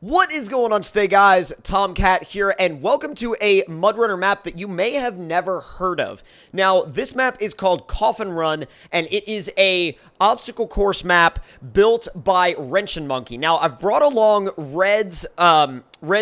What is going on today, guys? Tomcat here, and welcome to a MudRunner map that you may have never heard of. Now, this map is called Coffin Run, and it is a obstacle course map built by Wrenchin' Monkey. Now, I've brought along Red's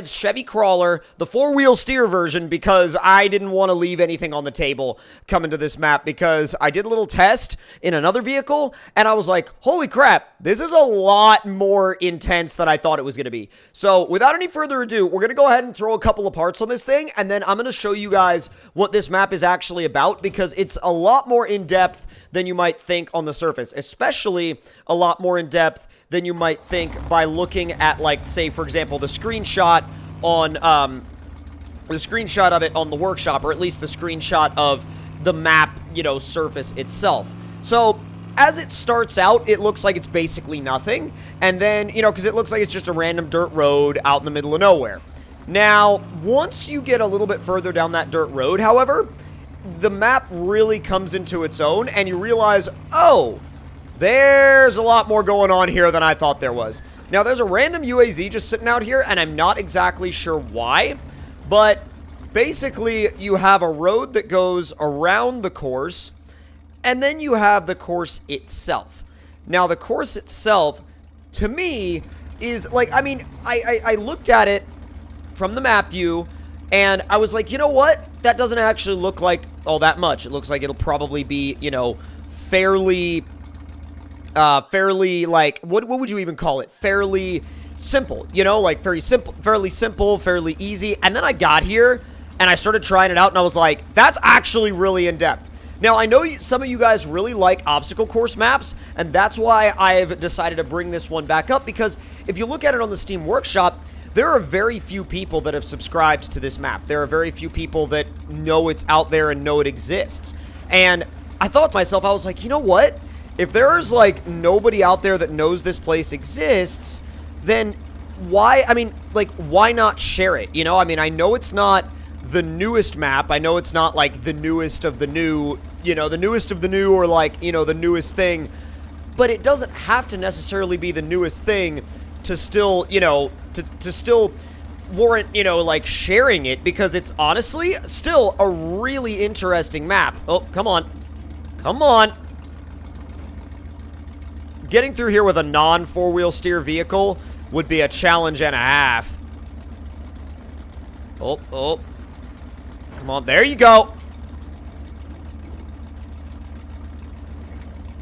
Chevy Crawler, the four-wheel steer version, because I didn't want to leave anything on the table coming to this map, because I did a little test in another vehicle, and I was like, holy crap, this is a lot more intense than I thought it was going to be. So, without any further ado, we're going to go ahead and throw a couple of parts on this thing, and then I'm going to show you guys what this map is actually about, because it's a lot more in-depth than you might think on the surface, especially a lot more in-depth than you might think by looking at, like, say, for example, the screenshot on, the screenshot of it on the workshop, or at least the screenshot of the map, you know, surface itself. So, as it starts out, it looks like it's basically nothing, and then, you know, because it looks like it's just a random dirt road out in the middle of nowhere. Now, once you get a little bit further down that dirt road, however, the map really comes into its own, and you realize, oh, there's a lot more going on here than I thought there was. Now, there's a random UAZ just sitting out here, and I'm not exactly sure why, but basically, you have a road that goes around the course, and then you have the course itself. Now, the course itself, to me, is like, I mean, I looked at it from the map view, and I was like, you know what? That doesn't actually look like all that much. It looks like it'll probably be, you know, fairly, like, what would you even call it? Fairly simple, you know, like fairly simple, fairly easy. And then I got here, and I started trying it out, and I was like, that's actually really in-depth. Now, I know some of you guys really like obstacle course maps, and that's why I've decided to bring this one back up, because if you look at it on the Steam Workshop, there are very few people that have subscribed to this map. There are very few people that know it's out there and know it exists. And I thought to myself, I was like, you know what? If there's, like, nobody out there that knows this place exists, then why, I mean, like, why not share it? You know, I mean, I know it's not the newest map. I know it's not, like, the newest of the new, you know, the newest of the new, or, like, you know, the newest thing. But it doesn't have to necessarily be the newest thing to still, you know, to still warrant, you know, like, sharing it, because it's honestly still a really interesting map. Oh, come on. Come on. Getting through here with a non-four-wheel steer vehicle would be a challenge and a half. Oh. Come on, there you go.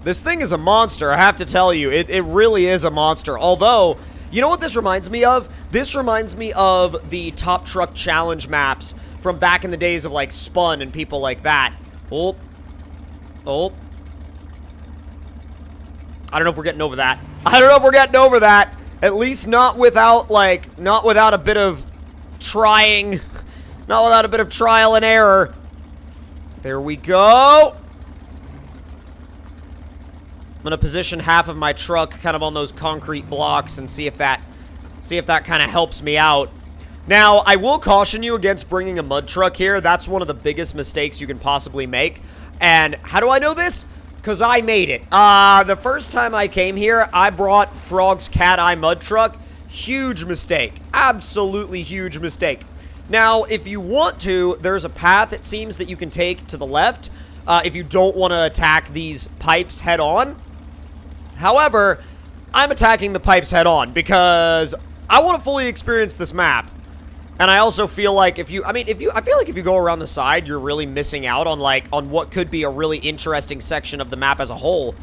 This thing is a monster, I have to tell you. It really is a monster. Although, you know what this reminds me of? This reminds me of the Top Truck Challenge maps from back in the days of, like, Spun and people like that. Oh. I don't know if we're getting over that. At least not without, like, not without a bit of trying. Not without a bit of trial and error. There we go. I'm gonna position half of my truck kind of on those concrete blocks and see if that kind of helps me out. Now, I will caution you against bringing a mud truck here. That's one of the biggest mistakes you can possibly make. And how do I know this? Because I made it. The first time I came here, I brought Frog's Cat Eye mud truck. Huge mistake. Absolutely huge mistake. Now, if you want to, there's a path, it seems, that you can take to the left if you don't want to attack these pipes head on. However, I'm attacking the pipes head on because I want to fully experience this map. And I also feel like I feel like if you go around the side, you're really missing out on, like, on what could be a really interesting section of the map as a whole.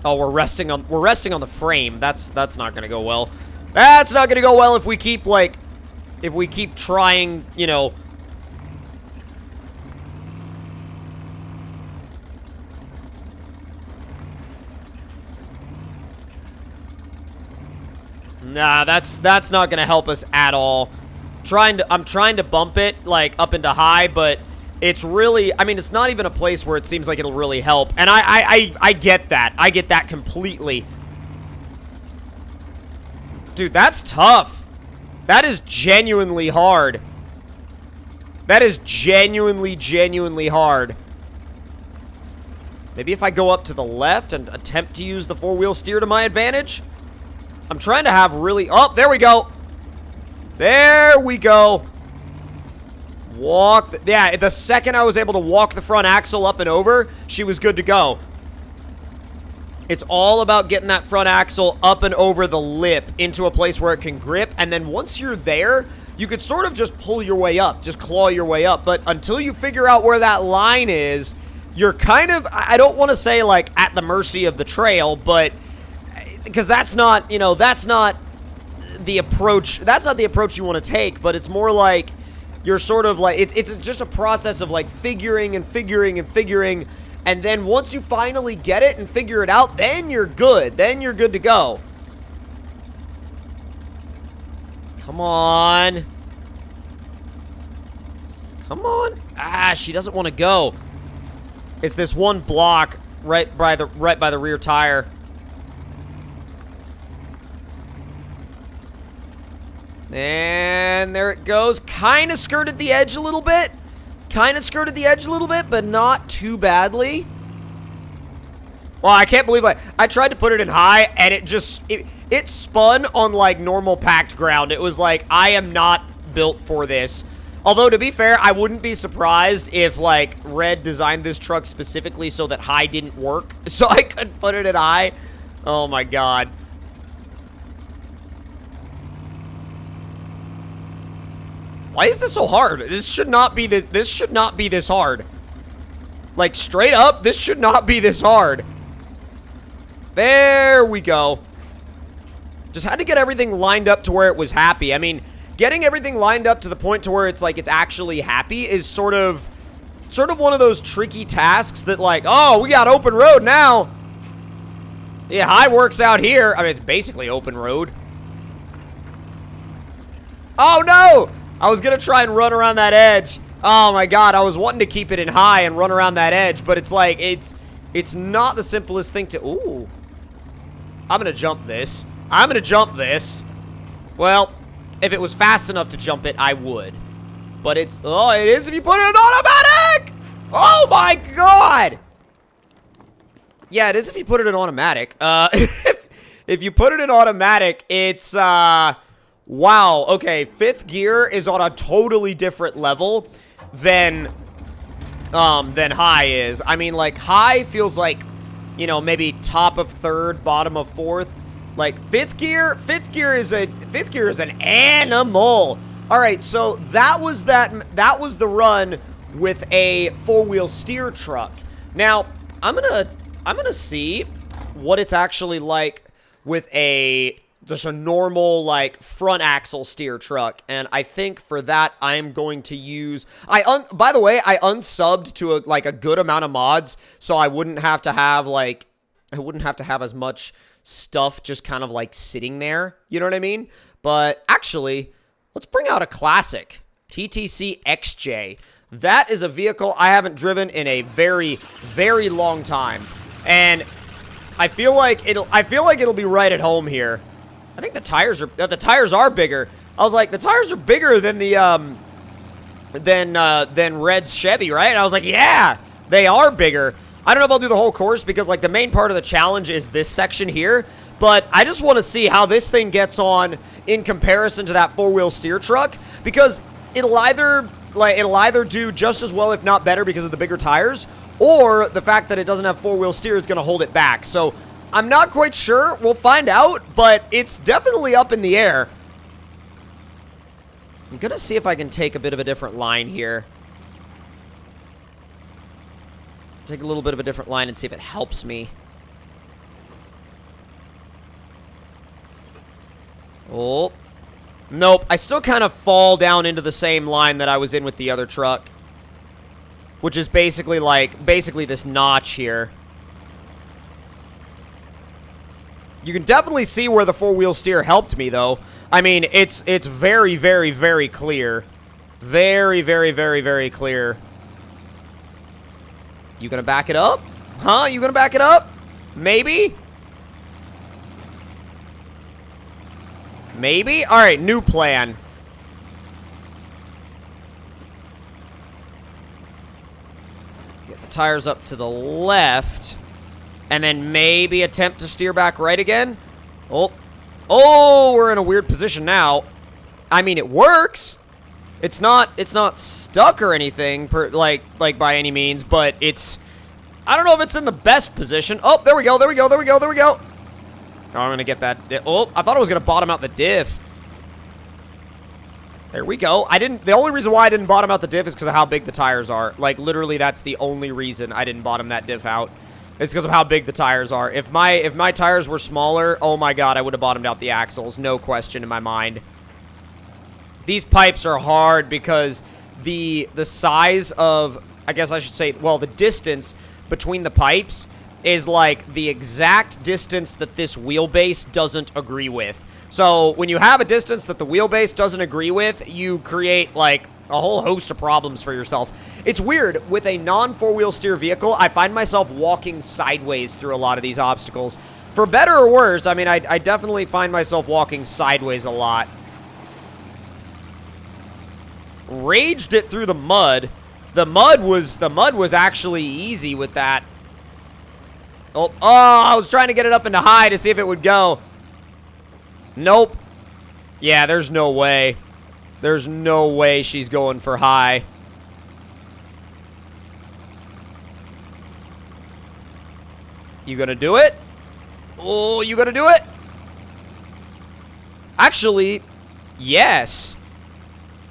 Oh, we're resting on the frame. That's not going to go well. That's not going to go well if we keep, like, trying, you know. Nah, that's not gonna help us at all. I'm trying to bump it, like, up into high, but it's really, I mean, it's not even a place where it seems like it'll really help. And I get that. I get that completely. Dude, that's tough. That is genuinely hard. That is genuinely hard. Maybe if I go up to the left and attempt to use the four-wheel steer to my advantage? I'm trying to have really... Oh, there we go. There we go. Walk... Yeah, the second I was able to walk the front axle up and over, she was good to go. It's all about getting that front axle up and over the lip into a place where it can grip. And then once you're there, you could sort of just pull your way up, just claw your way up. But until you figure out where that line is, you're kind of, I don't want to say like at the mercy of the trail, but because that's not, you know, that's not the approach you want to take, but it's more like you're sort of like, it's just a process of like figuring and figuring and figuring. And then once you finally get it and figure it out, then you're good. Then you're good to go. Come on. Come on. Ah, she doesn't want to go. It's this one block right by the rear tire. And there it goes. Kind of skirted the edge a little bit. Kind of skirted the edge a little bit, but not too badly. Well, I can't believe I tried to put it in high, and it spun on, like, normal packed ground. It was like, I am not built for this. Although, to be fair, I wouldn't be surprised if, like, Red designed this truck specifically so that high didn't work. So I could put it at high. Oh, my God. Why is this so hard? This should not be this hard. Like, straight up, this should not be this hard. There we go. Just had to get everything lined up to where it was happy. I mean, getting everything lined up to the point to where it's like it's actually happy is sort of one of those tricky tasks that, like, oh, we got open road now. Yeah, high works out here. I mean, it's basically open road. Oh, no! I was going to try and run around that edge. Oh, my God. I was wanting to keep it in high and run around that edge, but it's like, it's not the simplest thing to... Ooh. I'm going to jump this. I'm going to jump this. Well, if it was fast enough to jump it, I would. But it's... Oh, it is if you put it in automatic! Oh, my God! Yeah, it is if you put it in automatic. If you put it in automatic, it's... Wow, okay, 5th gear is on a totally different level than high is. I mean, like, high feels like, you know, maybe top of 3rd, bottom of 4th. Like, 5th gear is an animal. All right, so that was the run with a 4-wheel steer truck. Now, I'm gonna see what it's actually like with just a normal, like, front axle steer truck. And I think for that, I'm going to use... by the way, I unsubbed to, a good amount of mods, so I wouldn't have to have, like... I wouldn't have to have as much stuff just kind of, like, sitting there. You know what I mean? But, actually, let's bring out a classic. TTC XJ. That is a vehicle I haven't driven in a very, very long time. And I feel like it'll be right at home here. I think the tires are bigger. I was like, the tires are bigger than the than Red's Chevy, right? And I was like, yeah, they are bigger. I don't know if I'll do the whole course because, like, the main part of the challenge is this section here, but I just want to see how this thing gets on in comparison to that 4-wheel steer truck, because it'll either do just as well, if not better, because of the bigger tires, or the fact that it doesn't have 4-wheel steer is going to hold it back. So I'm not quite sure. We'll find out, but it's definitely up in the air. I'm going to see if I can take a bit of a different line here. Take a little bit of a different line and see if it helps me. Oh. Nope. I still kind of fall down into the same line that I was in with the other truck. Which is basically this notch here. You can definitely see where the 4-wheel steer helped me, though. I mean, it's very, very, very clear. Very, very, very, very clear. You gonna back it up? Huh? You gonna back it up? Maybe? Maybe? Alright, new plan. Get the tires up to the left. And then maybe attempt to steer back right again. Oh. Oh, we're in a weird position now. I mean, it works. It's not stuck or anything, like by any means, but it's, I don't know if it's in the best position. Oh, there we go. Oh, I'm gonna get that. Oh, I thought I was gonna bottom out the diff. There we go. The only reason why I didn't bottom out the diff is because of how big the tires are. Like, literally, that's the only reason I didn't bottom that diff out. It's because of how big the tires are. If my tires were smaller, oh my god, I would have bottomed out the axles. No question in my mind. These pipes are hard because the size of, I guess I should say, well, the distance between the pipes is like the exact distance that this wheelbase doesn't agree with. So when you have a distance that the wheelbase doesn't agree with, you create like a whole host of problems for yourself. It's weird, with a non-four-wheel steer vehicle, I find myself walking sideways through a lot of these obstacles. For better or worse, I mean, I definitely find myself walking sideways a lot. Raged it through the mud. The mud was actually easy with that. Oh, I was trying to get it up into high to see if it would go. Nope. Yeah, there's no way. There's no way she's going for high. You gonna do it? Oh, you gonna do it? Actually, yes.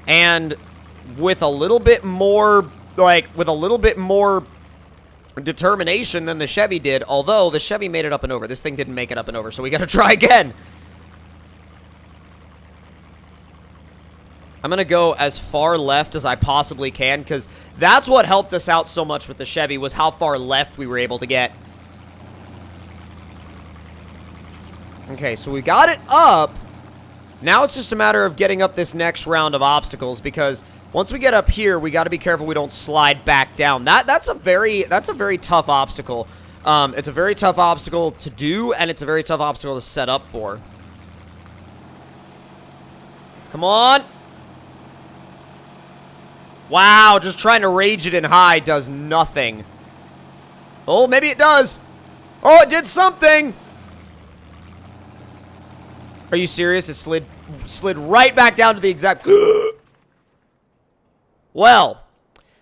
And with a little bit more, determination than the Chevy did, although the Chevy made it up and over. This thing didn't make it up and over, so we gotta try again. I'm gonna go as far left as I possibly can, because that's what helped us out so much with the Chevy, was how far left we were able to get. Okay, so we got it up. Now it's just a matter of getting up this next round of obstacles, because once we get up here, we got to be careful we don't slide back down. That's a very tough obstacle. It's a very tough obstacle to do, and it's a very tough obstacle to set up for. Come on. Wow, just trying to rage it in high does nothing. Oh, maybe it does. Oh, it did something. Are you serious? It slid right back down to the exact... Well,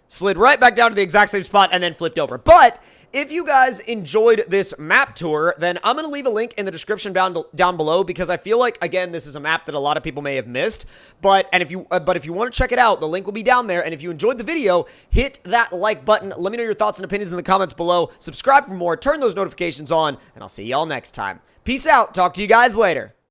slid right back down to the exact same spot and then flipped over. But if you guys enjoyed this map tour, then I'm going to leave a link in the description down below, because I feel like, again, this is a map that a lot of people may have missed. But if you want to check it out, the link will be down there. And if you enjoyed the video, hit that like button. Let me know your thoughts and opinions in the comments below. Subscribe for more, turn those notifications on, and I'll see y'all next time. Peace out. Talk to you guys later.